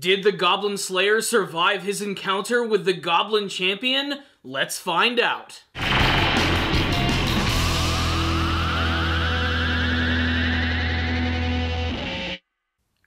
Did the Goblin Slayer survive his encounter with the Goblin Champion? Let's find out.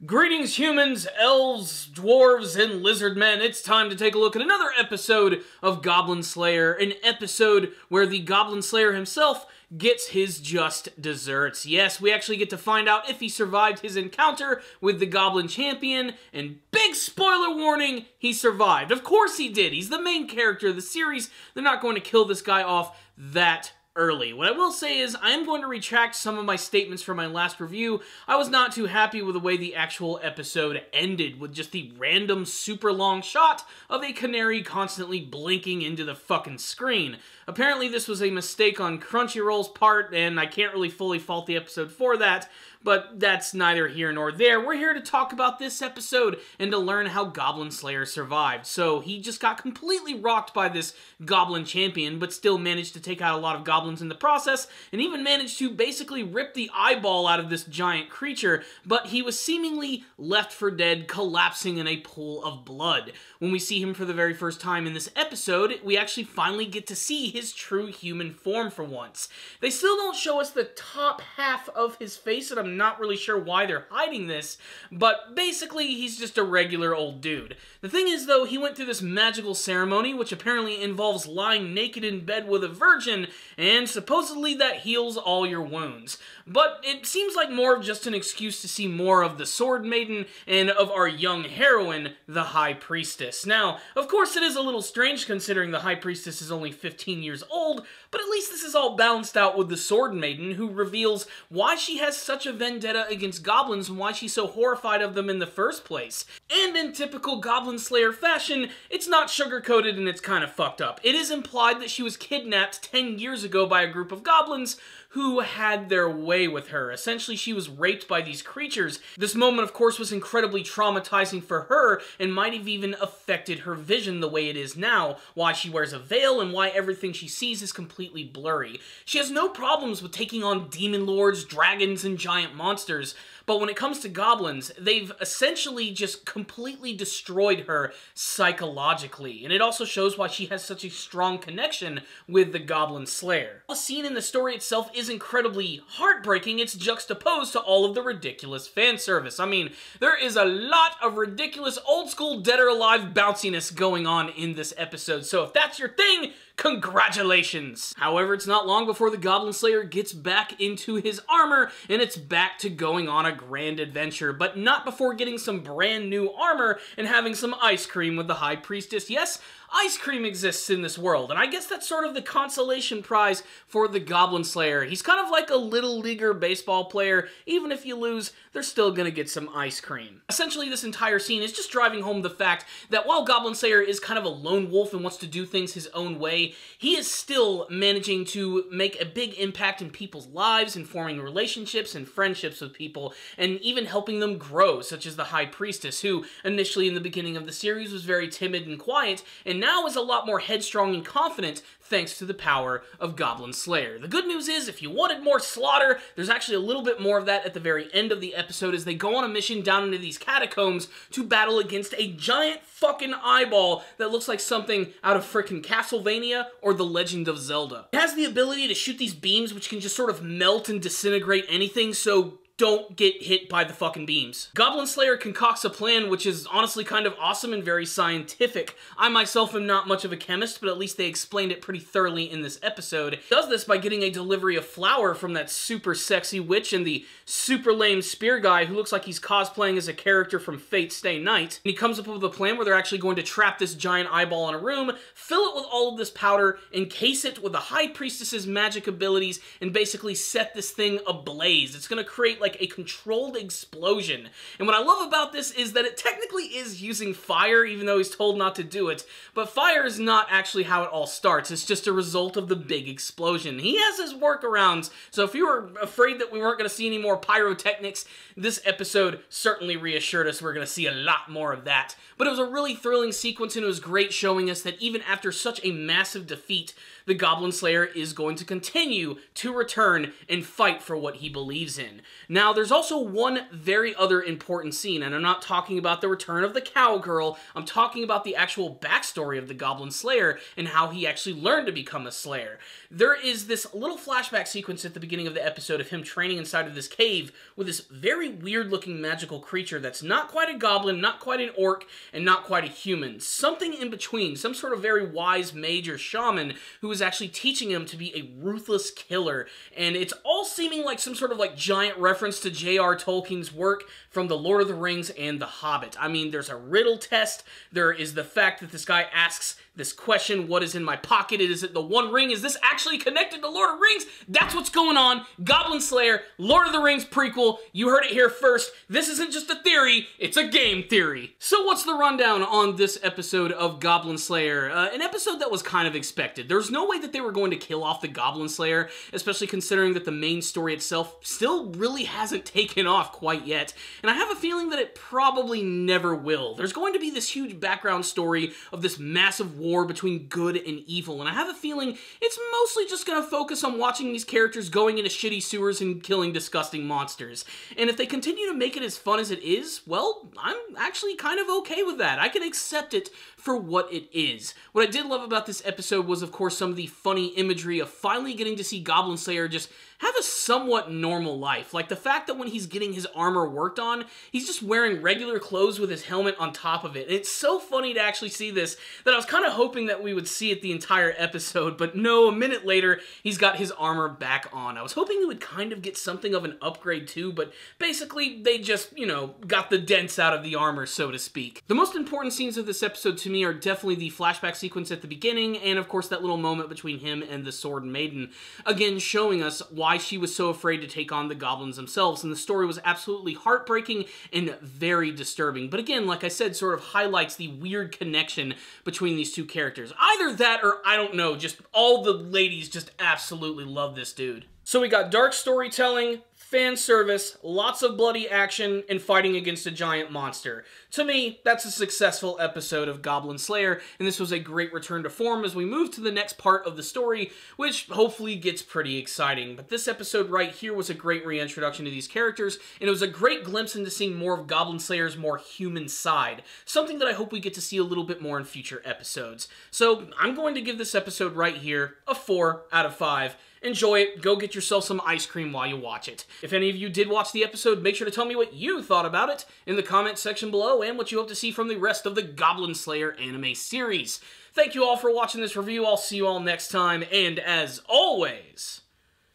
Greetings humans, elves, dwarves, and lizard men. It's time to take a look at another episode of Goblin Slayer, an episode where the Goblin Slayer himself gets his just desserts. Yes, we actually get to find out if he survived his encounter with the Goblin Champion, and big spoiler warning, he survived. Of course he did. He's the main character of the series. They're not going to kill this guy off that early. What I will say is, I am going to retract some of my statements from my last review. I was not too happy with the way the actual episode ended, with just the random super long shot of a canary constantly blinking into the fucking screen. Apparently this was a mistake on Crunchyroll's part, and I can't really fully fault the episode for that, but that's neither here nor there. We're here to talk about this episode and to learn how Goblin Slayer survived. So he just got completely rocked by this Goblin Champion, but still managed to take out a lot of goblins in the process, and even managed to basically rip the eyeball out of this giant creature, but he was seemingly left for dead, collapsing in a pool of blood. When we see him for the very first time in this episode, we actually finally get to see his true human form for once. They still don't show us the top half of his face, and I'm not really sure why they're hiding this, but basically he's just a regular old dude. The thing is though, he went through this magical ceremony, which apparently involves lying naked in bed with a virgin, and supposedly that heals all your wounds. But it seems like more of just an excuse to see more of the Sword Maiden and of our young heroine, the High Priestess. Now, of course it is a little strange considering the High Priestess is only 15 years old, but at least this is all balanced out with the Sword Maiden, who reveals why she has such a vendetta against goblins and why she's so horrified of them in the first place. And in typical Goblin Slayer fashion, it's not sugar-coated and it's kind of fucked up. It is implied that she was kidnapped 10 years ago by a group of goblins who had their way with her. Essentially, she was raped by these creatures. This moment, of course, was incredibly traumatizing for her and might have even affected her vision the way it is now, why she wears a veil and why everything she sees is completely blurry. She has no problems with taking on demon lords, dragons, and giant monsters, but when it comes to goblins, they've essentially just completely destroyed her psychologically, and it also shows why she has such a strong connection with the Goblin Slayer. The scene in the story itself is incredibly heartbreaking. It's juxtaposed to all of the ridiculous fan service. I mean, there is a lot of ridiculous old-school Dead or Alive bounciness going on in this episode, so if that's your thing, congratulations! However, it's not long before the Goblin Slayer gets back into his armor, and it's back to going on a grand adventure, but not before getting some brand new armor and having some ice cream with the High Priestess. Yes, ice cream exists in this world, and I guess that's sort of the consolation prize for the Goblin Slayer. He's kind of like a little leaguer baseball player. Even if you lose, they're still gonna get some ice cream. Essentially, this entire scene is just driving home the fact that while Goblin Slayer is kind of a lone wolf and wants to do things his own way, he is still managing to make a big impact in people's lives and forming relationships and friendships with people, and even helping them grow, such as the High Priestess, who initially in the beginning of the series was very timid and quiet, and now is a lot more headstrong and confident thanks to the power of Goblin Slayer. The good news is, if you wanted more slaughter, there's actually a little bit more of that at the very end of the episode as they go on a mission down into these catacombs to battle against a giant fucking eyeball that looks like something out of frickin' Castlevania or The Legend of Zelda. It has the ability to shoot these beams which can just sort of melt and disintegrate anything, so don't get hit by the fucking beams. Goblin Slayer concocts a plan which is honestly kind of awesome and very scientific. I myself am not much of a chemist, but at least they explained it pretty thoroughly in this episode. He does this by getting a delivery of flour from that super sexy witch and the super lame spear guy who looks like he's cosplaying as a character from Fate Stay Night. And he comes up with a plan where they're actually going to trap this giant eyeball in a room, fill it with all of this powder, encase it with the High Priestess's magic abilities, and basically set this thing ablaze. It's gonna create like a controlled explosion. And what I love about this is that it technically is using fire, even though he's told not to do it, but fire is not actually how it all starts. It's just a result of the big explosion. He has his workarounds, so if you were afraid that we weren't going to see any more pyrotechnics, this episode certainly reassured us we're going to see a lot more of that. But it was a really thrilling sequence, and it was great showing us that even after such a massive defeat, the Goblin Slayer is going to continue to return and fight for what he believes in. Now, there's also one very other important scene, and I'm not talking about the return of the cowgirl, I'm talking about the actual backstory of the Goblin Slayer and how he actually learned to become a Slayer. There is this little flashback sequence at the beginning of the episode of him training inside of this cave with this very weird-looking magical creature that's not quite a goblin, not quite an orc, and not quite a human. Something in between, some sort of very wise mage or shaman who is actually teaching him to be a ruthless killer, and it's all seeming like some sort of like giant reference to J.R. Tolkien's work from The Lord of the Rings and The Hobbit. I mean, there's a riddle test, there is the fact that this guy asks this question, what is in my pocket? Is it the One Ring? Is this actually connected to Lord of the Rings? That's what's going on. Goblin Slayer, Lord of the Rings prequel. You heard it here first. This isn't just a theory, it's a game theory. So what's the rundown on this episode of Goblin Slayer? An episode that was kind of expected. There's no way that they were going to kill off the Goblin Slayer, especially considering that the main story itself still really hasn't taken off quite yet. And I have a feeling that it probably never will. There's going to be this huge background story of this massive war between good and evil, and I have a feeling it's mostly just going to focus on watching these characters going into shitty sewers and killing disgusting monsters. And if they continue to make it as fun as it is, well, I'm actually kind of okay with that. I can accept it for what it is. What I did love about this episode was, of course, some of the funny imagery of finally getting to see Goblin Slayer just have a somewhat normal life. Like the fact that when he's getting his armor worked on, he's just wearing regular clothes with his helmet on top of it. And it's so funny to actually see this that I was kind of hoping that we would see it the entire episode, but no, a minute later, he's got his armor back on. I was hoping he would kind of get something of an upgrade too, but basically they just, you know, got the dents out of the armor, so to speak. The most important scenes of this episode to me are definitely the flashback sequence at the beginning, and of course that little moment between him and the Sword Maiden, again showing us why she was so afraid to take on the goblins themselves, and the story was absolutely heartbreaking and very disturbing. But again, like I said, sort of highlights the weird connection between these two characters. Either that or, I don't know, just all the ladies just absolutely love this dude. So we got dark storytelling, fan service, lots of bloody action, and fighting against a giant monster. To me, that's a successful episode of Goblin Slayer, and this was a great return to form as we move to the next part of the story, which hopefully gets pretty exciting. But this episode right here was a great reintroduction to these characters, and it was a great glimpse into seeing more of Goblin Slayer's more human side, something that I hope we get to see a little bit more in future episodes. So I'm going to give this episode right here a 4 out of 5. Enjoy it, go get yourself some ice cream while you watch it. If any of you did watch the episode, make sure to tell me what you thought about it in the comment section below and what you hope to see from the rest of the Goblin Slayer anime series. Thank you all for watching this review, I'll see you all next time, and as always,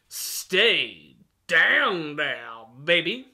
stay down, baby.